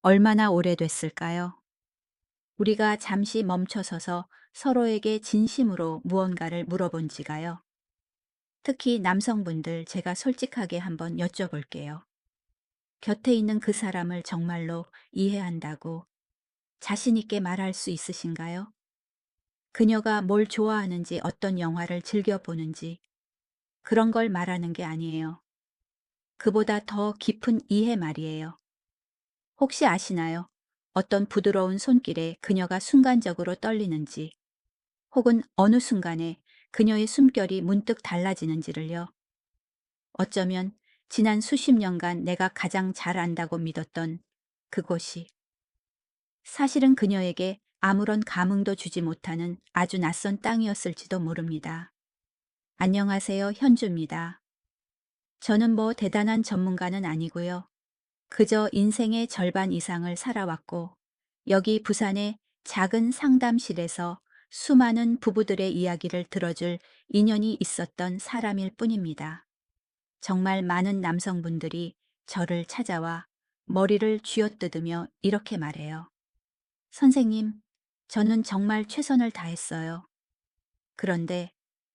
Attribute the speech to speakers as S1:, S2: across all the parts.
S1: 얼마나 오래됐을까요? 우리가 잠시 멈춰서서 서로에게 진심으로 무언가를 물어본 지가요. 특히 남성분들 제가 솔직하게 한번 여쭤볼게요. 곁에 있는 그 사람을 정말로 이해한다고 자신 있게 말할 수 있으신가요? 그녀가 뭘 좋아하는지 어떤 영화를 즐겨 보는지 그런 걸 말하는 게 아니에요. 그보다 더 깊은 이해 말이에요. 혹시 아시나요? 어떤 부드러운 손길에 그녀가 순간적으로 떨리는지, 혹은 어느 순간에 그녀의 숨결이 문득 달라지는지를요. 어쩌면 지난 수십 년간 내가 가장 잘 안다고 믿었던 그곳이 사실은 그녀에게 아무런 감흥도 주지 못하는 아주 낯선 땅이었을지도 모릅니다. 안녕하세요, 현주입니다. 저는 뭐 대단한 전문가는 아니고요. 그저 인생의 절반 이상을 살아왔고, 여기 부산의 작은 상담실에서 수많은 부부들의 이야기를 들어줄 인연이 있었던 사람일 뿐입니다. 정말 많은 남성분들이 저를 찾아와 머리를 쥐어뜯으며 이렇게 말해요. 선생님, 저는 정말 최선을 다했어요. 그런데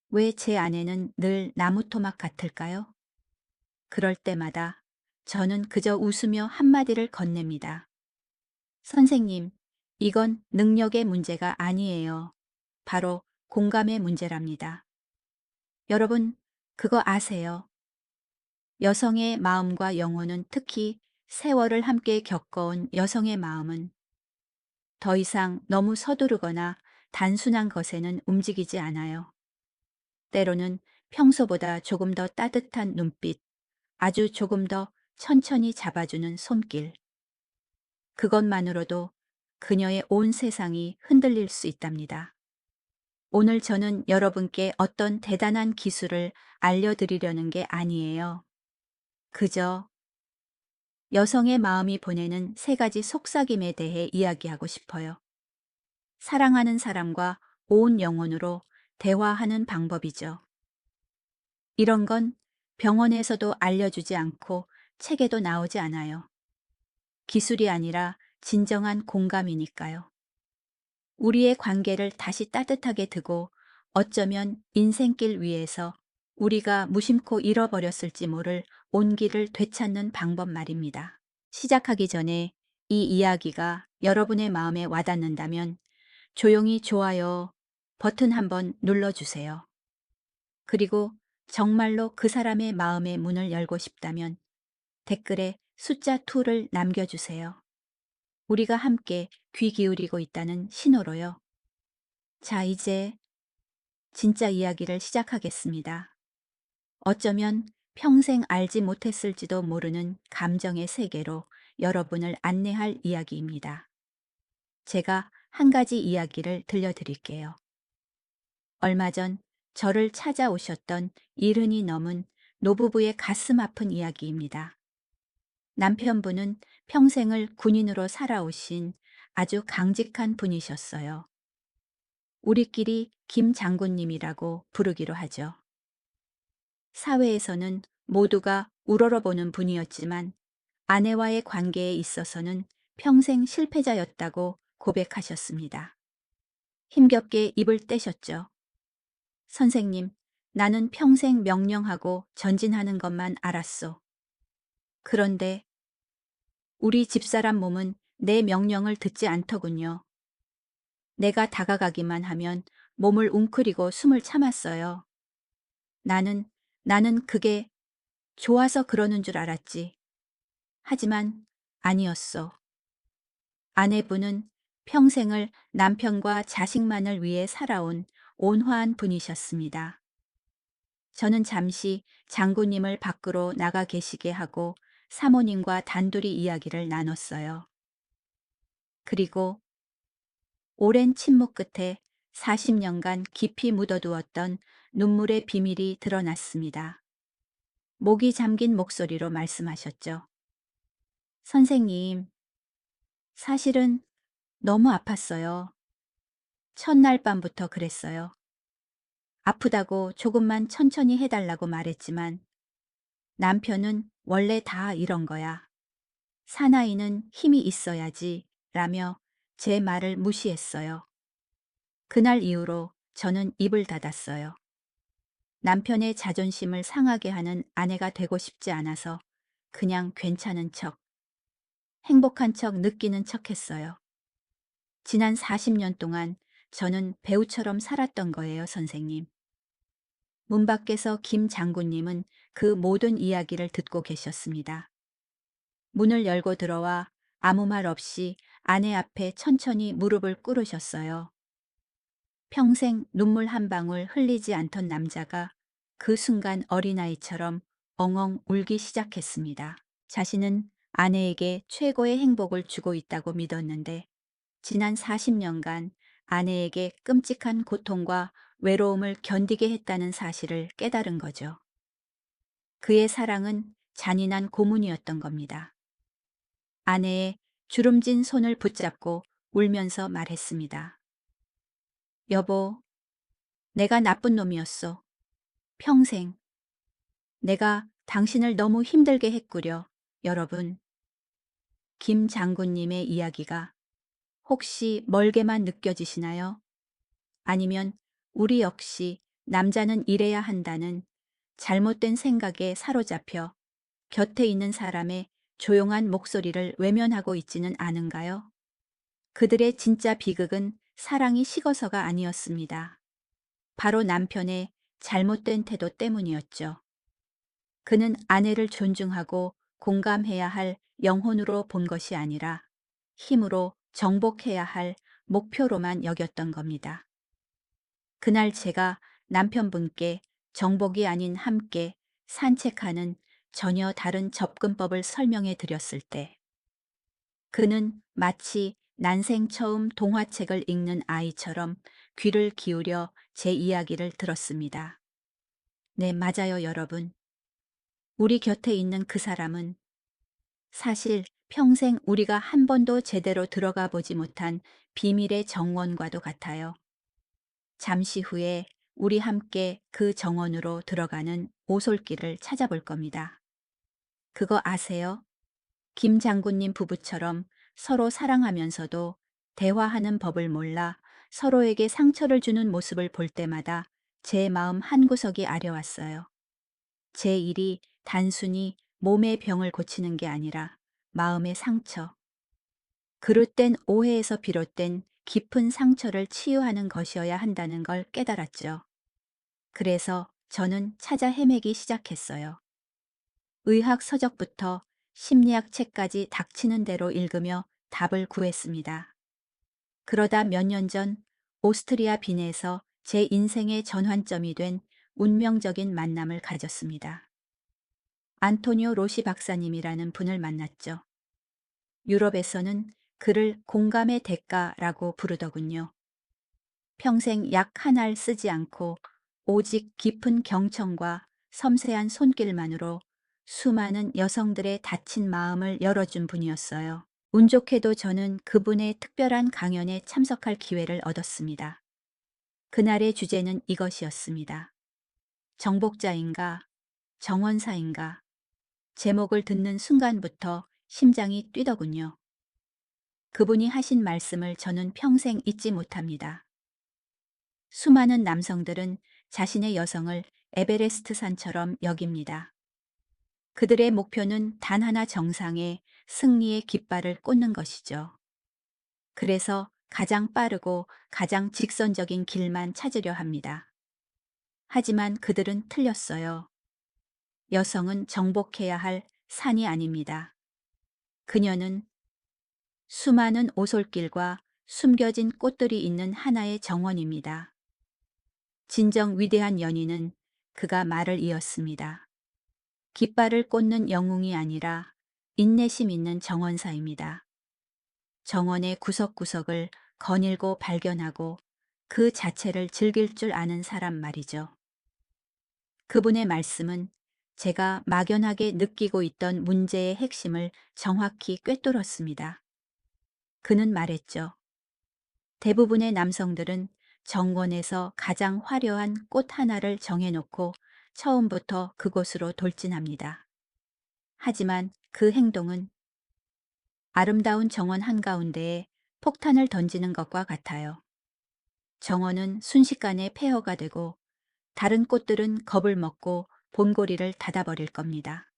S1: 왜 제 아내는 늘 나무토막 같을까요? 그럴 때마다 저는 그저 웃으며 한마디를 건넵니다. 선생님, 이건 능력의 문제가 아니에요. 바로 공감의 문제랍니다. 여러분, 그거 아세요? 여성의 마음과 영혼은, 특히 세월을 함께 겪어온 여성의 마음은 더 이상 너무 서두르거나 단순한 것에는 움직이지 않아요. 때로는 평소보다 조금 더 따뜻한 눈빛, 아주 조금 더 천천히 잡아주는 손길. 그것만으로도 그녀의 온 세상이 흔들릴 수 있답니다. 오늘 저는 여러분께 어떤 대단한 기술을 알려드리려는 게 아니에요. 그저 여성의 마음이 보내는 세 가지 속삭임에 대해 이야기하고 싶어요. 사랑하는 사람과 온 영혼으로 대화하는 방법이죠. 이런 건 병원에서도 알려주지 않고 책에도 나오지 않아요. 기술이 아니라 진정한 공감이니까요. 우리의 관계를 다시 따뜻하게 두고 어쩌면 인생길 위에서 우리가 무심코 잃어버렸을지 모를 온기를 되찾는 방법 말입니다. 시작하기 전에 이 이야기가 여러분의 마음에 와닿는다면 조용히 좋아요 버튼 한번 눌러주세요. 그리고 정말로 그 사람의 마음의 문을 열고 싶다면 댓글에 숫자 2를 남겨주세요. 우리가 함께 귀 기울이고 있다는 신호로요. 자, 이제 진짜 이야기를 시작하겠습니다. 어쩌면 평생 알지 못했을지도 모르는 감정의 세계로 여러분을 안내할 이야기입니다. 제가 한 가지 이야기를 들려드릴게요. 얼마 전 저를 찾아오셨던 70이 넘은 노부부의 가슴 아픈 이야기입니다. 남편분은 평생을 군인으로 살아오신 아주 강직한 분이셨어요. 우리끼리 김 장군님이라고 부르기로 하죠. 사회에서는 모두가 우러러보는 분이었지만 아내와의 관계에 있어서는 평생 실패자였다고 고백하셨습니다. 힘겹게 입을 떼셨죠. 선생님, 나는 평생 명령하고 전진하는 것만 알았소. 그런데 우리 집사람 몸은 내 명령을 듣지 않더군요. 내가 다가가기만 하면 몸을 웅크리고 숨을 참았어요. 나는, 나는 그게 좋아서 그러는 줄 알았지. 하지만 아니었어. 아내분은 평생을 남편과 자식만을 위해 살아온 온화한 분이셨습니다. 저는 잠시 장군님을 밖으로 나가 계시게 하고 사모님과 단둘이 이야기를 나눴어요. 그리고 오랜 침묵 끝에 40년간 깊이 묻어두었던 눈물의 비밀이 드러났습니다. 목이 잠긴 목소리로 말씀하셨죠. 선생님, 사실은 너무 아팠어요. 첫날 밤부터 그랬어요. 아프다고 조금만 천천히 해달라고 말했지만 남편은 원래 다 이런 거야. 사나이는 힘이 있어야지 라며 제 말을 무시했어요. 그날 이후로 저는 입을 닫았어요. 남편의 자존심을 상하게 하는 아내가 되고 싶지 않아서 그냥 괜찮은 척, 행복한 척 느끼는 척 했어요. 지난 40년 동안 저는 배우처럼 살았던 거예요, 선생님. 문 밖에서 김 장군님은 그 모든 이야기를 듣고 계셨습니다. 문을 열고 들어와 아무 말 없이 아내 앞에 천천히 무릎을 꿇으셨어요. 평생 눈물 한 방울 흘리지 않던 남자가 그 순간 어린아이처럼 엉엉 울기 시작했습니다. 자신은 아내에게 최고의 행복을 주고 있다고 믿었는데 지난 40년간 아내에게 끔찍한 고통과 외로움을 견디게 했다는 사실을 깨달은 거죠. 그의 사랑은 잔인한 고문이었던 겁니다. 아내의 주름진 손을 붙잡고 울면서 말했습니다. 여보, 내가 나쁜 놈이었어. 평생. 내가 당신을 너무 힘들게 했구려. 여러분, 김 장군님의 이야기가 혹시 멀게만 느껴지시나요? 아니면 우리 역시 남자는 이래야 한다는 잘못된 생각에 사로잡혀 곁에 있는 사람의 조용한 목소리를 외면하고 있지는 않은가요? 그들의 진짜 비극은 사랑이 식어서가 아니었습니다. 바로 남편의 잘못된 태도 때문이었죠. 그는 아내를 존중하고 공감해야 할 영혼으로 본 것이 아니라 힘으로 정복해야 할 목표로만 여겼던 겁니다. 그날 제가 남편분께 정복이 아닌 함께 산책하는 전혀 다른 접근법을 설명해 드렸을 때 그는 마치 난생 처음 동화책을 읽는 아이처럼 귀를 기울여 제 이야기를 들었습니다. 네, 맞아요, 여러분. 우리 곁에 있는 그 사람은 사실 평생 우리가 한 번도 제대로 들어가 보지 못한 비밀의 정원과도 같아요. 잠시 후에 우리 함께 그 정원으로 들어가는 오솔길을 찾아볼 겁니다. 그거 아세요? 김 장군님 부부처럼 서로 사랑하면서도 대화하는 법을 몰라 서로에게 상처를 주는 모습을 볼 때마다 제 마음 한구석이 아려왔어요. 제 일이 단순히 몸의 병을 고치는 게 아니라 마음의 상처, 그릇된 오해에서 비롯된 깊은 상처를 치유하는 것이어야 한다는 걸 깨달았죠. 그래서 저는 찾아 헤매기 시작했어요. 의학 서적부터 심리학 책까지 닥치는 대로 읽으며 답을 구했습니다. 그러다 몇 년 전 오스트리아 빈에서 제 인생의 전환점이 된 운명적인 만남을 가졌습니다. 안토니오 로시 박사님이라는 분을 만났죠. 유럽에서는 그를 공감의 대가라고 부르더군요. 평생 약 하나를 쓰지 않고 오직 깊은 경청과 섬세한 손길만으로 수많은 여성들의 다친 마음을 열어준 분이었어요. 운 좋게도 저는 그분의 특별한 강연에 참석할 기회를 얻었습니다. 그날의 주제는 이것이었습니다. 정복자인가, 정원사인가. 제목을 듣는 순간부터 심장이 뛰더군요. 그분이 하신 말씀을 저는 평생 잊지 못합니다. 수많은 남성들은 자신의 여성을 에베레스트 산처럼 여깁니다. 그들의 목표는 단 하나 정상에 승리의 깃발을 꽂는 것이죠. 그래서 가장 빠르고 가장 직선적인 길만 찾으려 합니다. 하지만 그들은 틀렸어요. 여성은 정복해야 할 산이 아닙니다. 그녀는 수많은 오솔길과 숨겨진 꽃들이 있는 하나의 정원입니다. 진정 위대한 연인은 그가 말을 이었습니다. 깃발을 꽂는 영웅이 아니라 인내심 있는 정원사입니다. 정원의 구석구석을 거닐고 발견하고 그 자체를 즐길 줄 아는 사람 말이죠. 그분의 말씀은 제가 막연하게 느끼고 있던 문제의 핵심을 정확히 꿰뚫었습니다. 그는 말했죠. 대부분의 남성들은 정원에서 가장 화려한 꽃 하나를 정해놓고 처음부터 그곳으로 돌진합니다. 하지만 그 행동은 아름다운 정원 한가운데에 폭탄을 던지는 것과 같아요. 정원은 순식간에 폐허가 되고 다른 꽃들은 겁을 먹고 본고리를 닫아버릴 겁니다.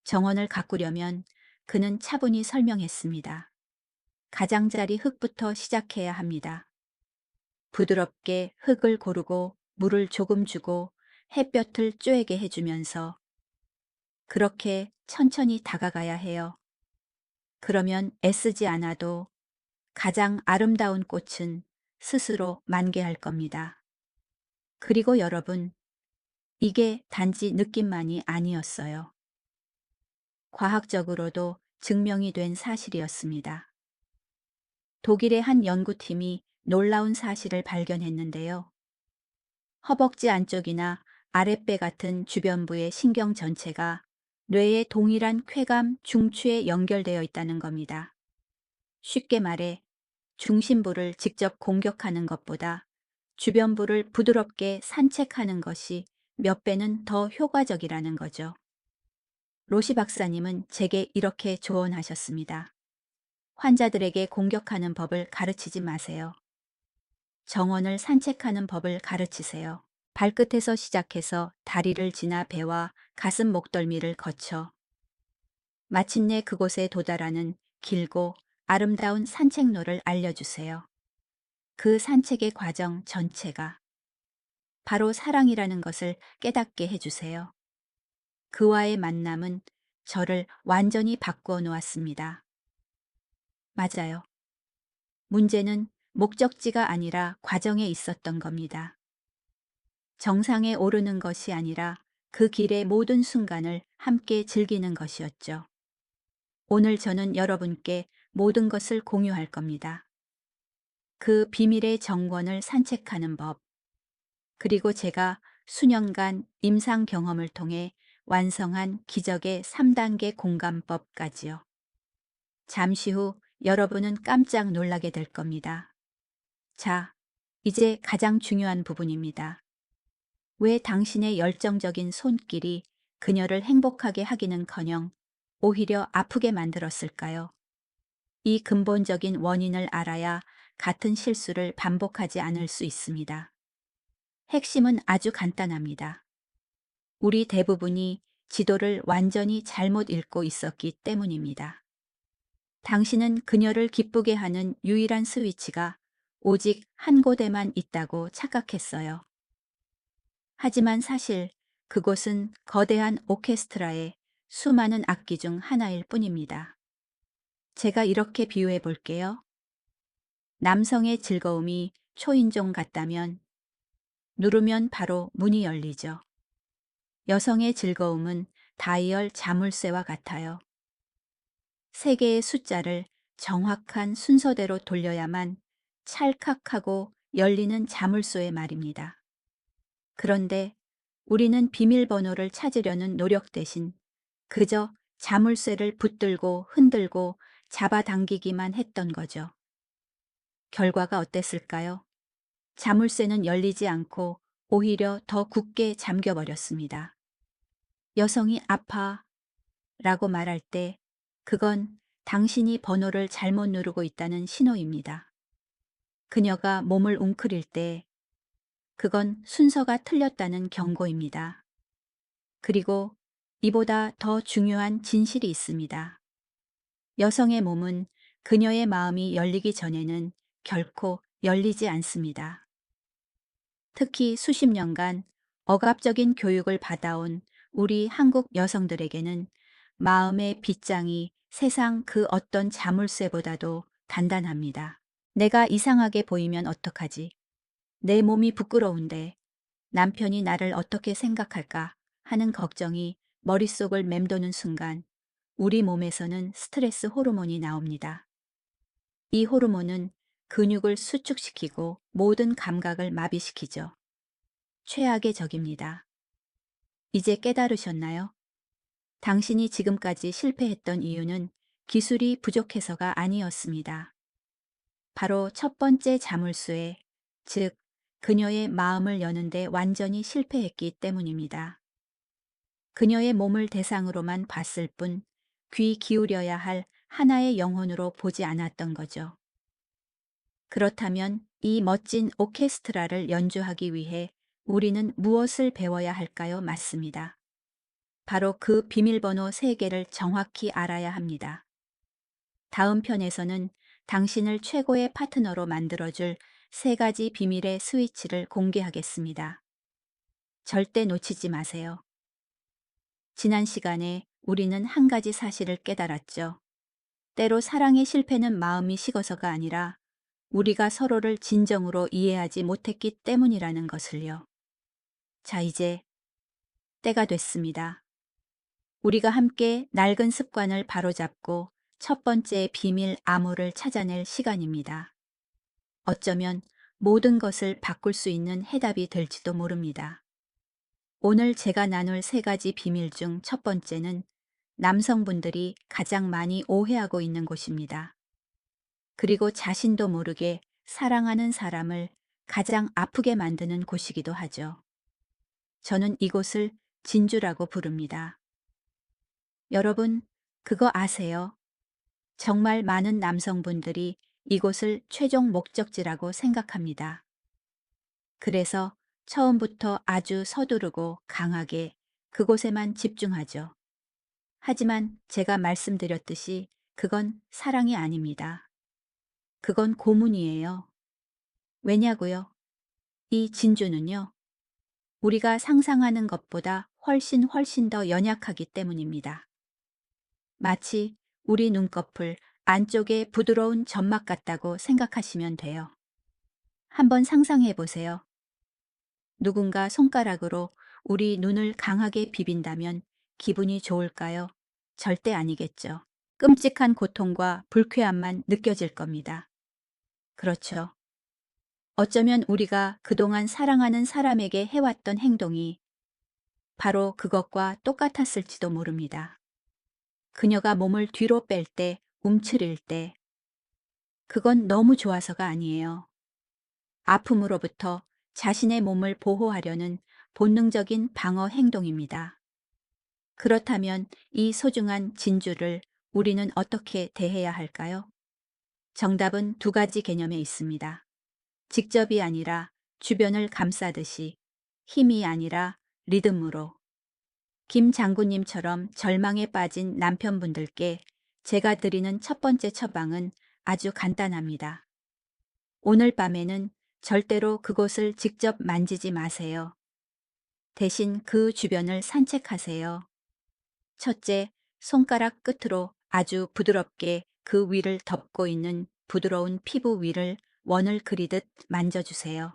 S1: 정원을 가꾸려면 그는 차분히 설명했습니다. 가장자리 흙부터 시작해야 합니다. 부드럽게 흙을 고르고 물을 조금 주고 햇볕을 쬐게 해주면서 그렇게 천천히 다가가야 해요. 그러면 애쓰지 않아도 가장 아름다운 꽃은 스스로 만개할 겁니다. 그리고 여러분, 이게 단지 느낌만이 아니었어요. 과학적으로도 증명이 된 사실이었습니다. 독일의 한 연구팀이 놀라운 사실을 발견했는데요. 허벅지 안쪽이나 아랫배 같은 주변부의 신경 전체가 뇌의 동일한 쾌감 중추에 연결되어 있다는 겁니다. 쉽게 말해 중심부를 직접 공격하는 것보다 주변부를 부드럽게 산책하는 것이 몇 배는 더 효과적이라는 거죠. 로시 박사님은 제게 이렇게 조언하셨습니다. 환자들에게 공격하는 법을 가르치지 마세요. 정원을 산책하는 법을 가르치세요. 발끝에서 시작해서 다리를 지나 배와 가슴 목덜미를 거쳐 마침내 그곳에 도달하는 길고 아름다운 산책로를 알려주세요. 그 산책의 과정 전체가 바로 사랑이라는 것을 깨닫게 해주세요. 그와의 만남은 저를 완전히 바꾸어 놓았습니다. 맞아요. 문제는 목적지가 아니라 과정에 있었던 겁니다. 정상에 오르는 것이 아니라 그 길의 모든 순간을 함께 즐기는 것이었죠. 오늘 저는 여러분께 모든 것을 공유할 겁니다. 그 비밀의 정원을 산책하는 법, 그리고 제가 수년간 임상 경험을 통해 완성한 기적의 3단계 공감법까지요. 잠시 후 여러분은 깜짝 놀라게 될 겁니다. 자, 이제 가장 중요한 부분입니다. 왜 당신의 열정적인 손길이 그녀를 행복하게 하기는커녕 오히려 아프게 만들었을까요? 이 근본적인 원인을 알아야 같은 실수를 반복하지 않을 수 있습니다. 핵심은 아주 간단합니다. 우리 대부분이 지도를 완전히 잘못 읽고 있었기 때문입니다. 당신은 그녀를 기쁘게 하는 유일한 스위치가 오직 한 곳에만 있다고 착각했어요. 하지만 사실 그곳은 거대한 오케스트라의 수많은 악기 중 하나일 뿐입니다. 제가 이렇게 비유해 볼게요. 남성의 즐거움이 초인종 같다면 누르면 바로 문이 열리죠. 여성의 즐거움은 다이얼 자물쇠와 같아요. 세 개의 숫자를 정확한 순서대로 돌려야만 찰칵하고 열리는 자물쇠의 말입니다. 그런데 우리는 비밀번호를 찾으려는 노력 대신 그저 자물쇠를 붙들고 흔들고 잡아당기기만 했던 거죠. 결과가 어땠을까요? 자물쇠는 열리지 않고 오히려 더 굳게 잠겨버렸습니다. 여성이 아파 라고 말할 때 그건 당신이 번호를 잘못 누르고 있다는 신호입니다. 그녀가 몸을 웅크릴 때 그건 순서가 틀렸다는 경고입니다. 그리고 이보다 더 중요한 진실이 있습니다. 여성의 몸은 그녀의 마음이 열리기 전에는 결코 열리지 않습니다. 특히 수십 년간 억압적인 교육을 받아온 우리 한국 여성들에게는 마음의 빗장이 세상 그 어떤 자물쇠보다도 단단합니다. 내가 이상하게 보이면 어떡하지? 내 몸이 부끄러운데 남편이 나를 어떻게 생각할까 하는 걱정이 머릿속을 맴도는 순간 우리 몸에서는 스트레스 호르몬이 나옵니다. 이 호르몬은 근육을 수축시키고 모든 감각을 마비시키죠. 최악의 적입니다. 이제 깨달으셨나요? 당신이 지금까지 실패했던 이유는 기술이 부족해서가 아니었습니다. 바로 첫 번째 자물쇠, 즉 그녀의 마음을 여는데 완전히 실패했기 때문입니다. 그녀의 몸을 대상으로만 봤을 뿐 귀 기울여야 할 하나의 영혼으로 보지 않았던 거죠. 그렇다면 이 멋진 오케스트라를 연주하기 위해 우리는 무엇을 배워야 할까요? 맞습니다. 바로 그 비밀번호 3개를 정확히 알아야 합니다. 다음 편에서는 당신을 최고의 파트너로 만들어줄 3가지 비밀의 스위치를 공개하겠습니다. 절대 놓치지 마세요. 지난 시간에 우리는 한 가지 사실을 깨달았죠. 때로 사랑의 실패는 마음이 식어서가 아니라 우리가 서로를 진정으로 이해하지 못했기 때문이라는 것을요. 자, 이제 때가 됐습니다. 우리가 함께 낡은 습관을 바로잡고 첫 번째 비밀 암호를 찾아낼 시간입니다. 어쩌면 모든 것을 바꿀 수 있는 해답이 될지도 모릅니다. 오늘 제가 나눌 3가지 비밀 중 첫 번째는 남성분들이 가장 많이 오해하고 있는 곳입니다. 그리고 자신도 모르게 사랑하는 사람을 가장 아프게 만드는 곳이기도 하죠. 저는 이곳을 진주라고 부릅니다. 여러분, 그거 아세요? 정말 많은 남성분들이 이곳을 최종 목적지라고 생각합니다. 그래서 처음부터 아주 서두르고 강하게 그곳에만 집중하죠. 하지만 제가 말씀드렸듯이 그건 사랑이 아닙니다. 그건 고문이에요. 왜냐고요? 이 진주는요, 우리가 상상하는 것보다 훨씬 더 연약하기 때문입니다. 마치 우리 눈꺼풀 안쪽에 부드러운 점막 같다고 생각하시면 돼요. 한번 상상해 보세요. 누군가 손가락으로 우리 눈을 강하게 비빈다면 기분이 좋을까요? 절대 아니겠죠. 끔찍한 고통과 불쾌함만 느껴질 겁니다. 그렇죠. 어쩌면 우리가 그동안 사랑하는 사람에게 해왔던 행동이 바로 그것과 똑같았을지도 모릅니다. 그녀가 몸을 뒤로 뺄 때, 움츠릴 때, 그건 너무 좋아서가 아니에요. 아픔으로부터 자신의 몸을 보호하려는 본능적인 방어 행동입니다. 그렇다면 이 소중한 진주를 우리는 어떻게 대해야 할까요? 정답은 2가지 개념에 있습니다. 직접이 아니라 주변을 감싸듯이, 힘이 아니라 리듬으로. 김 장군님처럼 절망에 빠진 남편분들께 제가 드리는 첫 번째 처방은 아주 간단합니다. 오늘 밤에는 절대로 그곳을 직접 만지지 마세요. 대신 그 주변을 산책하세요. 첫째, 손가락 끝으로 아주 부드럽게 그 위를 덮고 있는 부드러운 피부 위를 원을 그리듯 만져주세요.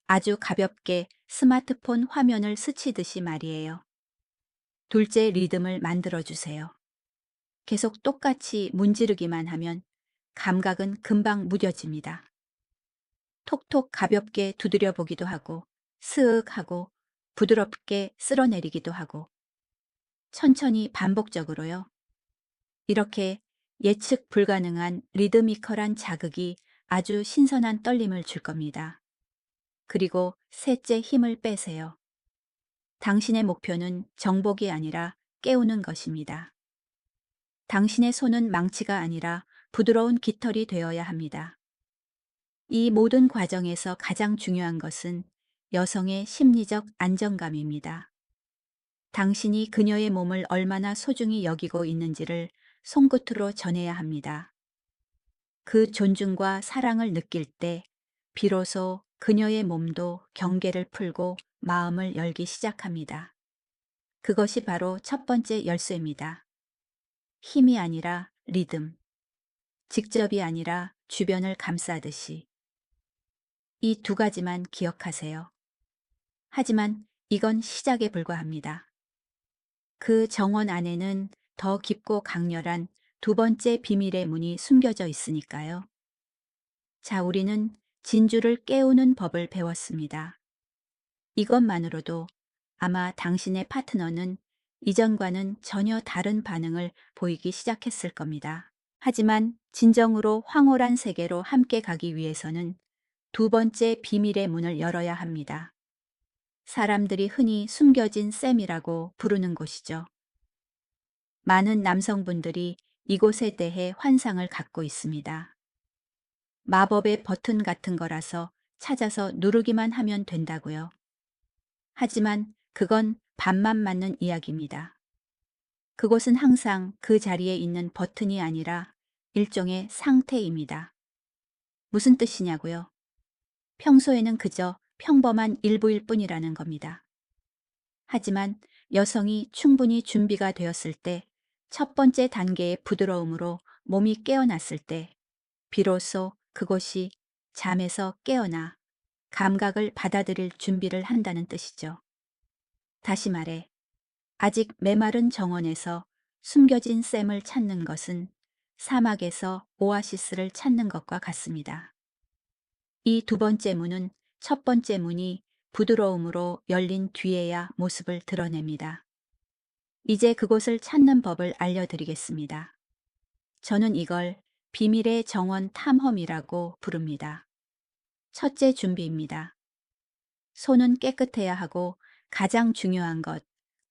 S1: 아주 가볍게 스마트폰 화면을 스치듯이 말이에요. 둘째, 리듬을 만들어주세요. 계속 똑같이 문지르기만 하면 감각은 금방 무뎌집니다. 톡톡 가볍게 두드려 보기도 하고, 스윽 하고, 부드럽게 쓸어내리기도 하고, 천천히 반복적으로요. 이렇게 예측 불가능한 리드미컬한 자극이 아주 신선한 떨림을 줄 겁니다. 그리고 셋째, 힘을 빼세요. 당신의 목표는 정복이 아니라 깨우는 것입니다. 당신의 손은 망치가 아니라 부드러운 깃털이 되어야 합니다. 이 모든 과정에서 가장 중요한 것은 여성의 심리적 안정감입니다. 당신이 그녀의 몸을 얼마나 소중히 여기고 있는지를 손끝으로 전해야 합니다. 그 존중과 사랑을 느낄 때 비로소 그녀의 몸도 경계를 풀고 마음을 열기 시작합니다. 그것이 바로 첫 번째 열쇠입니다. 힘이 아니라 리듬, 직접이 아니라 주변을 감싸듯이. 이 2가지만 기억하세요. 하지만 이건 시작에 불과합니다. 그 정원 안에는 더 깊고 강렬한 2번째 비밀의 문이 숨겨져 있으니까요. 자, 우리는 진주를 깨우는 법을 배웠습니다. 이것만으로도 아마 당신의 파트너는 이전과는 전혀 다른 반응을 보이기 시작했을 겁니다. 하지만 진정으로 황홀한 세계로 함께 가기 위해서는 2번째 비밀의 문을 열어야 합니다. 사람들이 흔히 숨겨진 셈이라고 부르는 곳이죠. 많은 남성분들이 이곳에 대해 환상을 갖고 있습니다. 마법의 버튼 같은 거라서 찾아서 누르기만 하면 된다고요. 하지만 그건 반만 맞는 이야기입니다. 그곳은 항상 그 자리에 있는 버튼이 아니라 일종의 상태입니다. 무슨 뜻이냐고요? 평소에는 그저 평범한 일부일 뿐이라는 겁니다. 하지만 여성이 충분히 준비가 되었을 때, 첫 번째 단계의 부드러움으로 몸이 깨어났을 때, 비로소 그곳이 잠에서 깨어나 감각을 받아들일 준비를 한다는 뜻이죠. 다시 말해, 아직 메마른 정원에서 숨겨진 샘을 찾는 것은 사막에서 오아시스를 찾는 것과 같습니다. 이 두 번째 문은 첫 번째 문이 부드러움으로 열린 뒤에야 모습을 드러냅니다. 이제 그곳을 찾는 법을 알려드리겠습니다. 저는 이걸 비밀의 정원 탐험이라고 부릅니다. 첫째 준비입니다. 손은 깨끗해야 하고 가장 중요한 것,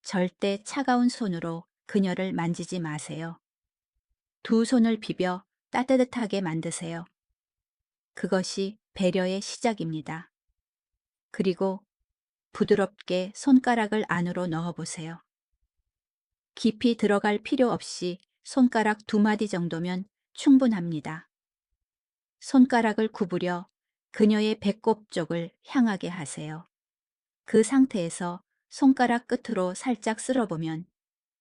S1: 절대 차가운 손으로 그녀를 만지지 마세요. 두 손을 비벼 따뜻하게 만드세요. 그것이 배려의 시작입니다. 그리고 부드럽게 손가락을 안으로 넣어보세요. 깊이 들어갈 필요 없이 손가락 두 마디 정도면 충분합니다. 손가락을 구부려 그녀의 배꼽 쪽을 향하게 하세요. 그 상태에서 손가락 끝으로 살짝 쓸어보면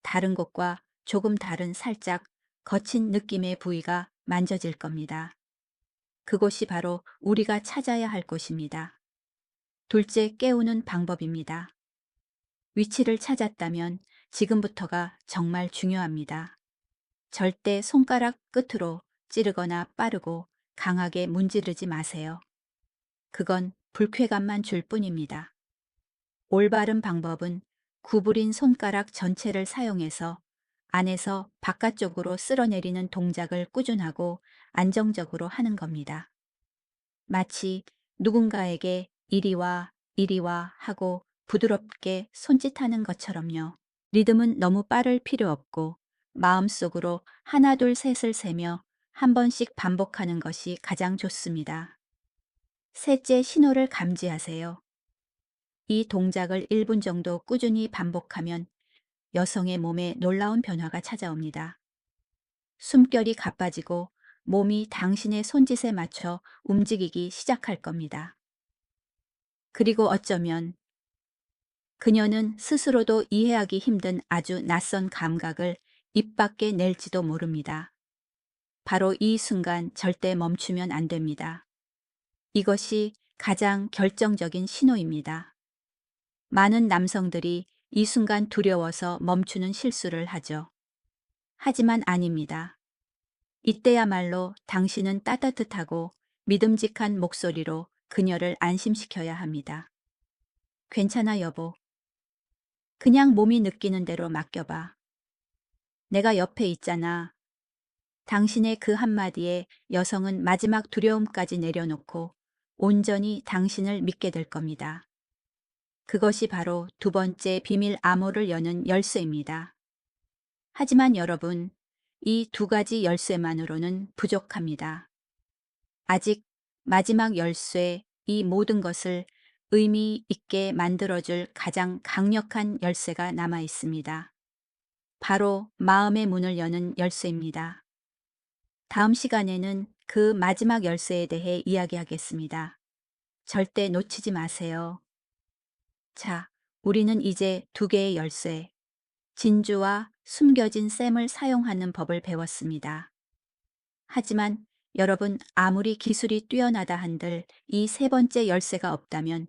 S1: 다른 곳과 조금 다른 살짝 거친 느낌의 부위가 만져질 겁니다. 그곳이 바로 우리가 찾아야 할 곳입니다. 둘째, 깨우는 방법입니다. 위치를 찾았다면 지금부터가 정말 중요합니다. 절대 손가락 끝으로 찌르거나 빠르고 강하게 문지르지 마세요. 그건 불쾌감만 줄 뿐입니다. 올바른 방법은 구부린 손가락 전체를 사용해서 안에서 바깥쪽으로 쓸어내리는 동작을 꾸준하고 안정적으로 하는 겁니다. 마치 누군가에게 이리 와 하고 부드럽게 손짓하는 것처럼요. 리듬은 너무 빠를 필요 없고 마음속으로 하나 둘 셋을 세며 한 번씩 반복하는 것이 가장 좋습니다. 셋째, 신호를 감지하세요. 이 동작을 1분 정도 꾸준히 반복하면 여성의 몸에 놀라운 변화가 찾아옵니다. 숨결이 가빠지고 몸이 당신의 손짓에 맞춰 움직이기 시작할 겁니다. 그리고 어쩌면 그녀는 스스로도 이해하기 힘든 아주 낯선 감각을 입 밖에 낼지도 모릅니다. 바로 이 순간 절대 멈추면 안 됩니다. 이것이 가장 결정적인 신호입니다. 많은 남성들이 이 순간 두려워서 멈추는 실수를 하죠. 하지만 아닙니다. 이때야말로 당신은 따뜻하고 믿음직한 목소리로 그녀를 안심시켜야 합니다. 괜찮아, 여보. 그냥 몸이 느끼는 대로 맡겨봐. 내가 옆에 있잖아. 당신의 그 한마디에 여성은 마지막 두려움까지 내려놓고 온전히 당신을 믿게 될 겁니다. 그것이 바로 두 번째 비밀 암호를 여는 열쇠입니다. 하지만 여러분, 이 두 가지 열쇠만으로는 부족합니다. 아직 마지막 열쇠, 이 모든 것을 의미 있게 만들어줄 가장 강력한 열쇠가 남아 있습니다. 바로 마음의 문을 여는 열쇠입니다. 다음 시간에는 그 마지막 열쇠에 대해 이야기하겠습니다. 절대 놓치지 마세요. 자, 우리는 이제 두 개의 열쇠, 진주와 숨겨진 샘을 사용하는 법을 배웠습니다. 하지만 여러분, 아무리 기술이 뛰어나다 한들 이 세 번째 열쇠가 없다면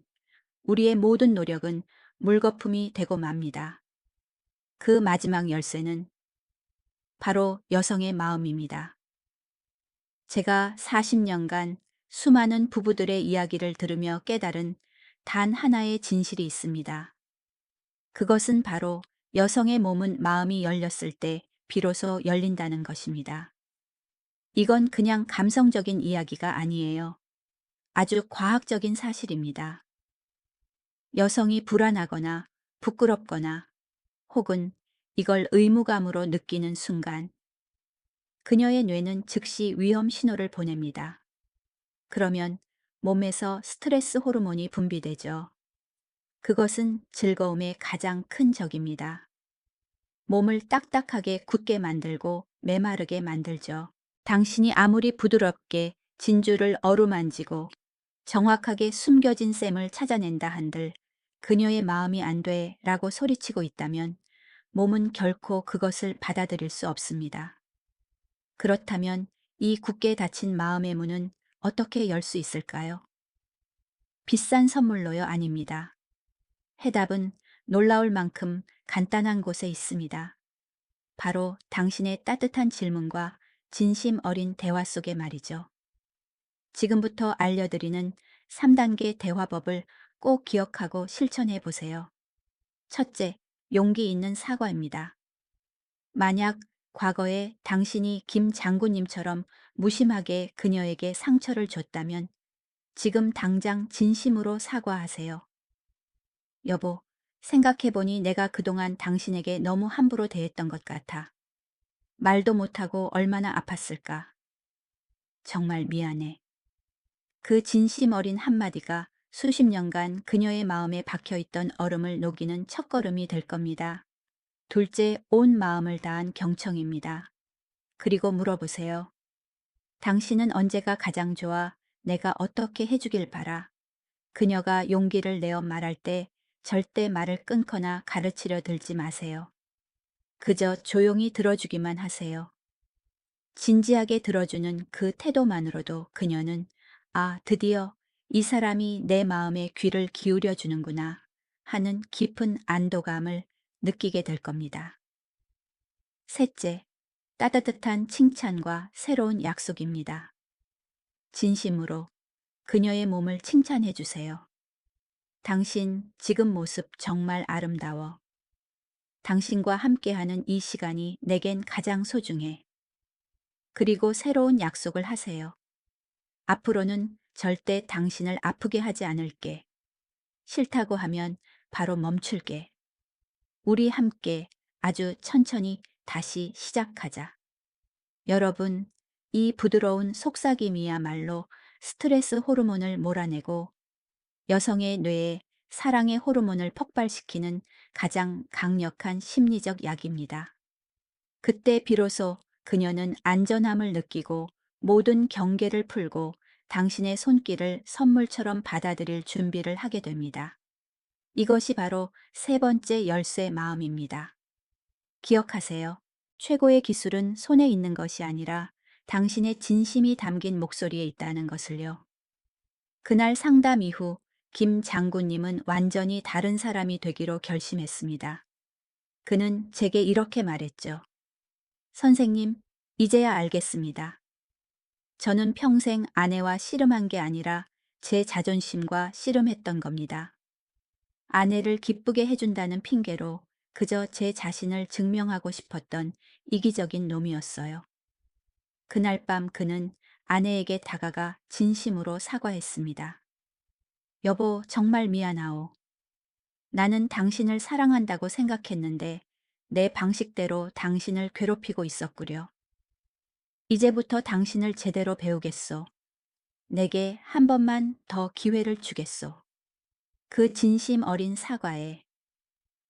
S1: 우리의 모든 노력은 물거품이 되고 맙니다. 그 마지막 열쇠는 바로 여성의 마음입니다. 제가 40년간 수많은 부부들의 이야기를 들으며 깨달은 단 하나의 진실이 있습니다. 그것은 바로 여성의 몸은 마음이 열렸을 때 비로소 열린다는 것입니다. 이건 그냥 감성적인 이야기가 아니에요. 아주 과학적인 사실입니다. 여성이 불안하거나 부끄럽거나 혹은 이걸 의무감으로 느끼는 순간 그녀의 뇌는 즉시 위험 신호를 보냅니다. 그러면 몸에서 스트레스 호르몬이 분비되죠. 그것은 즐거움의 가장 큰 적입니다. 몸을 딱딱하게 굳게 만들고 메마르게 만들죠. 당신이 아무리 부드럽게 진주를 어루만지고 정확하게 숨겨진 셈을 찾아낸다 한들 그녀의 마음이 안 돼 라고 소리치고 있다면 몸은 결코 그것을 받아들일 수 없습니다. 그렇다면 이 굳게 닫힌 마음의 문은 어떻게 열 수 있을까요? 비싼 선물로요? 아닙니다. 해답은 놀라울 만큼 간단한 곳에 있습니다. 바로 당신의 따뜻한 질문과 진심 어린 대화 속에 말이죠. 지금부터 알려드리는 3단계 대화법을 꼭 기억하고 실천해 보세요. 첫째, 용기 있는 사과입니다. 만약 과거에 당신이 김 장군님처럼 무심하게 그녀에게 상처를 줬다면 지금 당장 진심으로 사과하세요. 여보, 생각해보니 내가 그동안 당신에게 너무 함부로 대했던 것 같아. 말도 못하고 얼마나 아팠을까. 정말 미안해. 그 진심 어린 한마디가 수십 년간 그녀의 마음에 박혀있던 얼음을 녹이는 첫걸음이 될 겁니다. 둘째, 온 마음을 다한 경청입니다. 그리고 물어보세요. 당신은 언제가 가장 좋아? 내가 어떻게 해주길 바라? 그녀가 용기를 내어 말할 때 절대 말을 끊거나 가르치려 들지 마세요. 그저 조용히 들어주기만 하세요. 진지하게 들어주는 그 태도만으로도 그녀는 아, 드디어 이 사람이 내 마음에 귀를 기울여 주는구나 하는 깊은 안도감을 느끼게 될 겁니다. 셋째, 따뜻한 칭찬과 새로운 약속입니다. 진심으로 그녀의 몸을 칭찬해 주세요. 당신 지금 모습 정말 아름다워. 당신과 함께하는 이 시간이 내겐 가장 소중해. 그리고 새로운 약속을 하세요. 앞으로는 절대 당신을 아프게 하지 않을게. 싫다고 하면 바로 멈출게. 우리 함께 아주 천천히 다시 시작하자. 여러분, 이 부드러운 속삭임이야말로 스트레스 호르몬을 몰아내고 여성의 뇌에 사랑의 호르몬을 폭발시키는 가장 강력한 심리적 약입니다. 그때 비로소 그녀는 안전함을 느끼고 모든 경계를 풀고 당신의 손길을 선물처럼 받아들일 준비를 하게 됩니다. 이것이 바로 세 번째 열쇠 마음입니다. 기억하세요. 최고의 기술은 손에 있는 것이 아니라 당신의 진심이 담긴 목소리에 있다는 것을요. 그날 상담 이후 김 장군님은 완전히 다른 사람이 되기로 결심했습니다. 그는 제게 이렇게 말했죠. 선생님, 이제야 알겠습니다. 저는 평생 아내와 씨름한 게 아니라 제 자존심과 씨름했던 겁니다. 아내를 기쁘게 해준다는 핑계로 그저 제 자신을 증명하고 싶었던 이기적인 놈이었어요. 그날 밤 그는 아내에게 다가가 진심으로 사과했습니다. 여보, 정말 미안하오. 나는 당신을 사랑한다고 생각했는데 내 방식대로 당신을 괴롭히고 있었구려. 이제부터 당신을 제대로 배우겠소. 내게 한 번만 더 기회를 주겠소. 그 진심 어린 사과에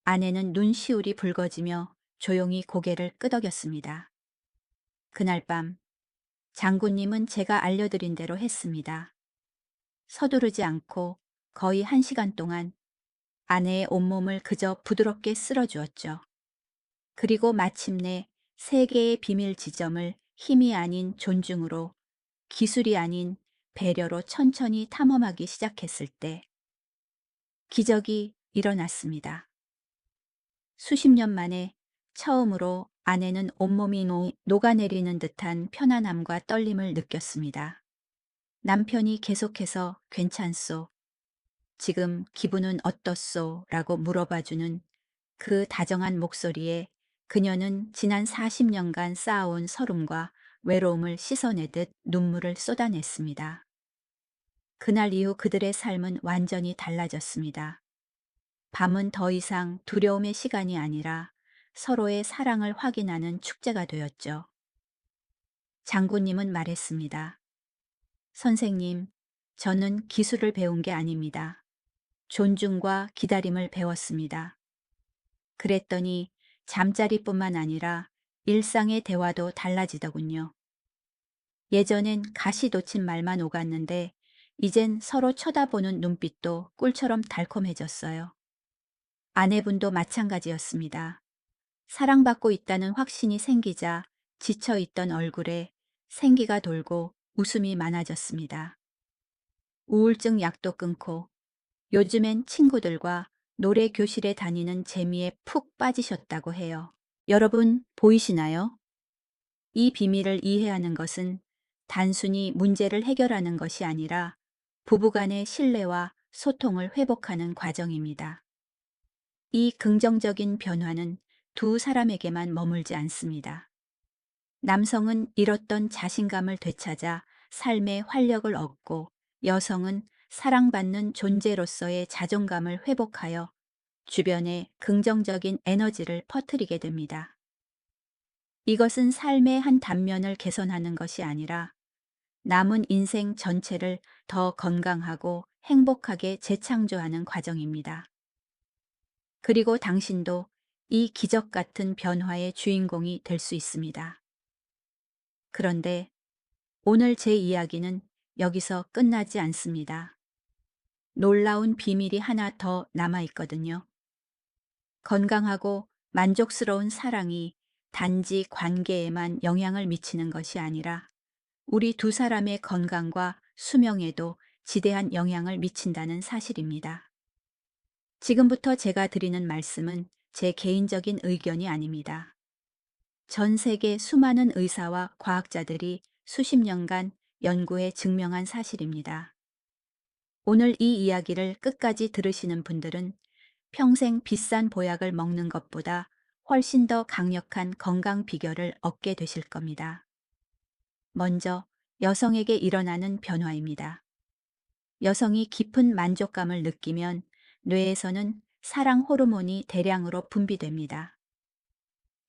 S1: 아내는 눈시울이 붉어지며 조용히 고개를 끄덕였습니다. 그날 밤 장군님은 제가 알려드린 대로 했습니다. 서두르지 않고 거의 1시간 동안 아내의 온몸을 그저 부드럽게 쓸어주었죠. 그리고 마침내 세계의 비밀 지점을 힘이 아닌 존중으로 기술이 아닌 배려로 천천히 탐험하기 시작했을 때 기적이 일어났습니다. 수십 년 만에 처음으로 아내는 온몸이 녹아내리는 듯한 편안함과 떨림을 느꼈습니다. 남편이 계속해서 괜찮소? 지금 기분은 어떻소? 라고 물어봐주는 그 다정한 목소리에 그녀는 지난 40년간 쌓아온 서름과 외로움을 씻어내듯 눈물을 쏟아냈습니다. 그날 이후 그들의 삶은 완전히 달라졌습니다. 밤은 더 이상 두려움의 시간이 아니라 서로의 사랑을 확인하는 축제가 되었죠. 장군님은 말했습니다. 선생님, 저는 기술을 배운 게 아닙니다. 존중과 기다림을 배웠습니다. 그랬더니 잠자리뿐만 아니라 일상의 대화도 달라지더군요. 예전엔 가시 돋친 말만 오갔는데 이젠 서로 쳐다보는 눈빛도 꿀처럼 달콤해졌어요. 아내분도 마찬가지였습니다. 사랑받고 있다는 확신이 생기자 지쳐있던 얼굴에 생기가 돌고 웃음이 많아졌습니다. 우울증 약도 끊고 요즘엔 친구들과 노래 교실에 다니는 재미에 푹 빠지셨다고 해요. 여러분, 보이시나요? 이 비밀을 이해하는 것은 단순히 문제를 해결하는 것이 아니라 부부간의 신뢰와 소통을 회복하는 과정입니다. 이 긍정적인 변화는 두 사람에게만 머물지 않습니다. 남성은 잃었던 자신감을 되찾아 삶의 활력을 얻고, 여성은 사랑받는 존재로서의 자존감을 회복하여 주변에 긍정적인 에너지를 퍼뜨리게 됩니다. 이것은 삶의 한 단면을 개선하는 것이 아니라 남은 인생 전체를 더 건강하고 행복하게 재창조하는 과정입니다. 그리고 당신도 이 기적 같은 변화의 주인공이 될 수 있습니다. 그런데 오늘 제 이야기는 여기서 끝나지 않습니다. 놀라운 비밀이 하나 더 남아 있거든요. 건강하고 만족스러운 사랑이 단지 관계에만 영향을 미치는 것이 아니라 우리 두 사람의 건강과 수명에도 지대한 영향을 미친다는 사실입니다. 지금부터 제가 드리는 말씀은 제 개인적인 의견이 아닙니다. 전 세계 수많은 의사와 과학자들이 수십 년간 연구해 증명한 사실입니다. 오늘 이 이야기를 끝까지 들으시는 분들은 평생 비싼 보약을 먹는 것보다 훨씬 더 강력한 건강 비결을 얻게 되실 겁니다. 먼저 여성에게 일어나는 변화입니다. 여성이 깊은 만족감을 느끼면 뇌에서는 사랑 호르몬이 대량으로 분비됩니다.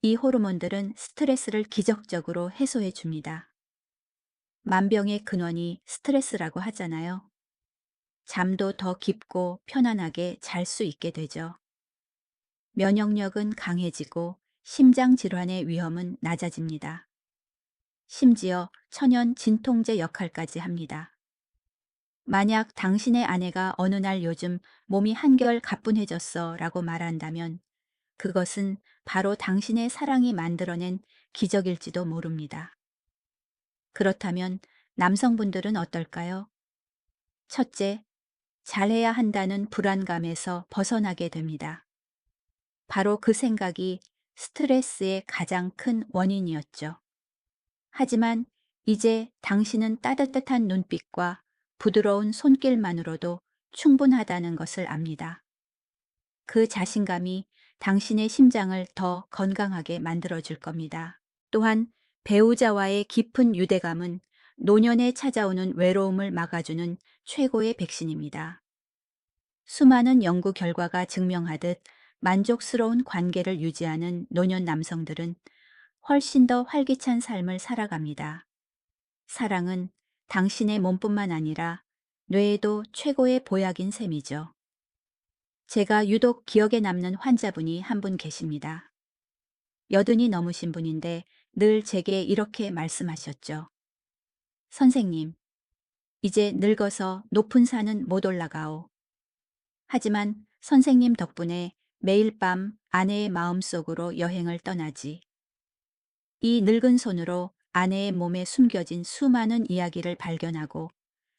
S1: 이 호르몬들은 스트레스를 기적적으로 해소해 줍니다. 만병의 근원이 스트레스라고 하잖아요. 잠도 더 깊고 편안하게 잘 수 있게 되죠. 면역력은 강해지고 심장 질환의 위험은 낮아집니다. 심지어 천연 진통제 역할까지 합니다. 만약 당신의 아내가 어느 날 요즘 몸이 한결 가뿐해졌어 라고 말한다면 그것은 바로 당신의 사랑이 만들어낸 기적일지도 모릅니다. 그렇다면 남성분들은 어떨까요? 첫째, 잘해야 한다는 불안감에서 벗어나게 됩니다. 바로 그 생각이 스트레스의 가장 큰 원인이었죠. 하지만 이제 당신은 따뜻한 눈빛과 부드러운 손길만으로도 충분하다는 것을 압니다. 그 자신감이 당신의 심장을 더 건강하게 만들어줄 겁니다. 또한 배우자와의 깊은 유대감은 노년에 찾아오는 외로움을 막아주는 최고의 백신입니다. 수많은 연구 결과가 증명하듯 만족스러운 관계를 유지하는 노년 남성들은 훨씬 더 활기찬 삶을 살아갑니다. 사랑은 당신의 몸뿐만 아니라 뇌에도 최고의 보약인 셈이죠. 제가 유독 기억에 남는 환자분이 한 분 계십니다. 여든이 넘으신 분인데 늘 제게 이렇게 말씀하셨죠. 선생님, 이제 늙어서 높은 산은 못 올라가오. 하지만 선생님 덕분에 매일 밤 아내의 마음속으로 여행을 떠나지. 이 늙은 손으로 아내의 몸에 숨겨진 수많은 이야기를 발견하고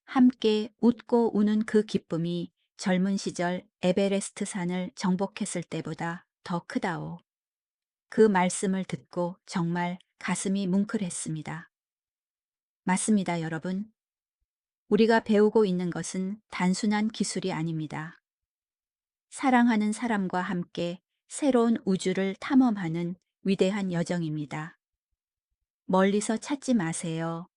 S1: 함께 웃고 우는 그 기쁨이 젊은 시절 에베레스트 산을 정복했을 때보다 더 크다오. 그 말씀을 듣고 정말 가슴이 뭉클했습니다. 맞습니다, 여러분. 우리가 배우고 있는 것은 단순한 기술이 아닙니다. 사랑하는 사람과 함께 새로운 우주를 탐험하는 위대한 여정입니다. 멀리서 찾지 마세요.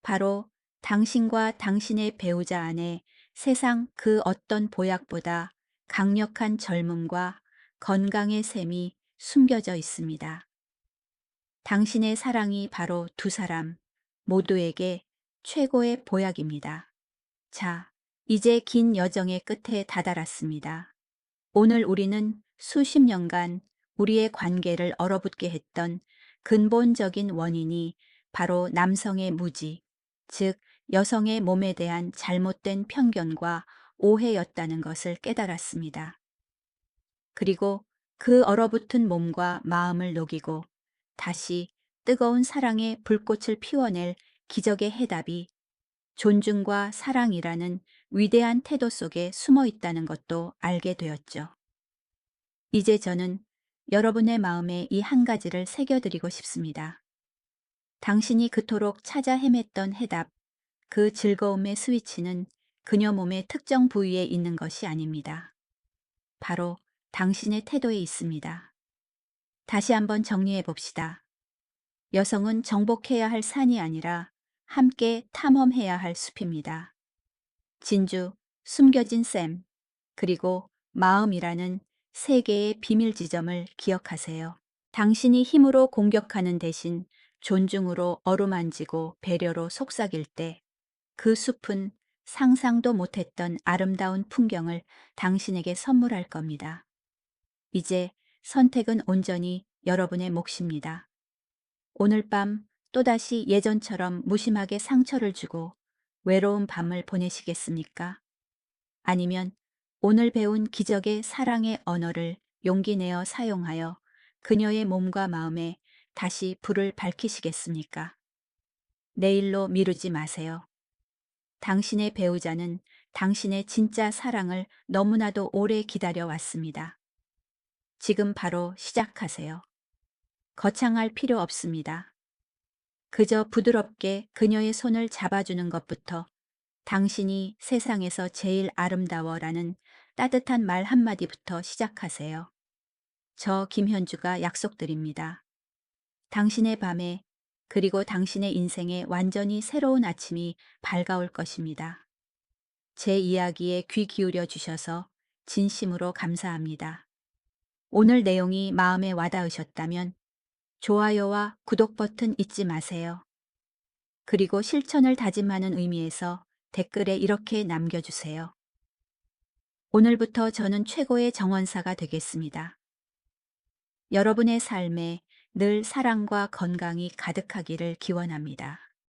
S1: 바로 당신과 당신의 배우자 안에 세상 그 어떤 보약보다 강력한 젊음과 건강의 셈이 숨겨져 있습니다. 당신의 사랑이 바로 두 사람 모두에게 최고의 보약입니다. 자, 이제 긴 여정의 끝에 다다랐습니다. 오늘 우리는 수십 년간 우리의 관계를 얼어붙게 했던 근본적인 원인이 바로 남성의 무지, 즉 여성의 몸에 대한 잘못된 편견과 오해였다는 것을 깨달았습니다. 그리고 그 얼어붙은 몸과 마음을 녹이고 다시 뜨거운 사랑의 불꽃을 피워낼 기적의 해답이 존중과 사랑이라는 위대한 태도 속에 숨어 있다는 것도 알게 되었죠. 이제 저는 여러분의 마음에 이 한 가지를 새겨드리고 싶습니다. 당신이 그토록 찾아 헤맸던 해답, 그 즐거움의 스위치는 그녀 몸의 특정 부위에 있는 것이 아닙니다. 바로 당신의 태도에 있습니다. 다시 한번 정리해 봅시다. 여성은 정복해야 할 산이 아니라 함께 탐험해야 할 숲입니다. 진주, 숨겨진 샘, 그리고 마음이라는 세 개의 비밀 지점을 기억하세요. 당신이 힘으로 공격하는 대신 존중으로 어루만지고 배려로 속삭일 때 그 숲은 상상도 못했던 아름다운 풍경을 당신에게 선물할 겁니다. 이제 선택은 온전히 여러분의 몫입니다. 오늘 밤 또다시 예전처럼 무심하게 상처를 주고 외로운 밤을 보내시겠습니까? 아니면 오늘 배운 기적의 사랑의 언어를 용기 내어 사용하여 그녀의 몸과 마음에 다시 불을 밝히시겠습니까? 내일로 미루지 마세요. 당신의 배우자는 당신의 진짜 사랑을 너무나도 오래 기다려 왔습니다. 지금 바로 시작하세요. 거창할 필요 없습니다. 그저 부드럽게 그녀의 손을 잡아주는 것부터 당신이 세상에서 제일 아름다워라는 따뜻한 말 한마디부터 시작하세요. 저 김현주가 약속드립니다. 당신의 밤에 그리고 당신의 인생에 완전히 새로운 아침이 밝아올 것입니다. 제 이야기에 귀 기울여 주셔서 진심으로 감사합니다. 오늘 내용이 마음에 와닿으셨다면 좋아요와 구독 버튼 잊지 마세요. 그리고 실천을 다짐하는 의미에서 댓글에 이렇게 남겨주세요. 오늘부터 저는 최고의 정원사가 되겠습니다. 여러분의 삶에 늘 사랑과 건강이 가득하기를 기원합니다.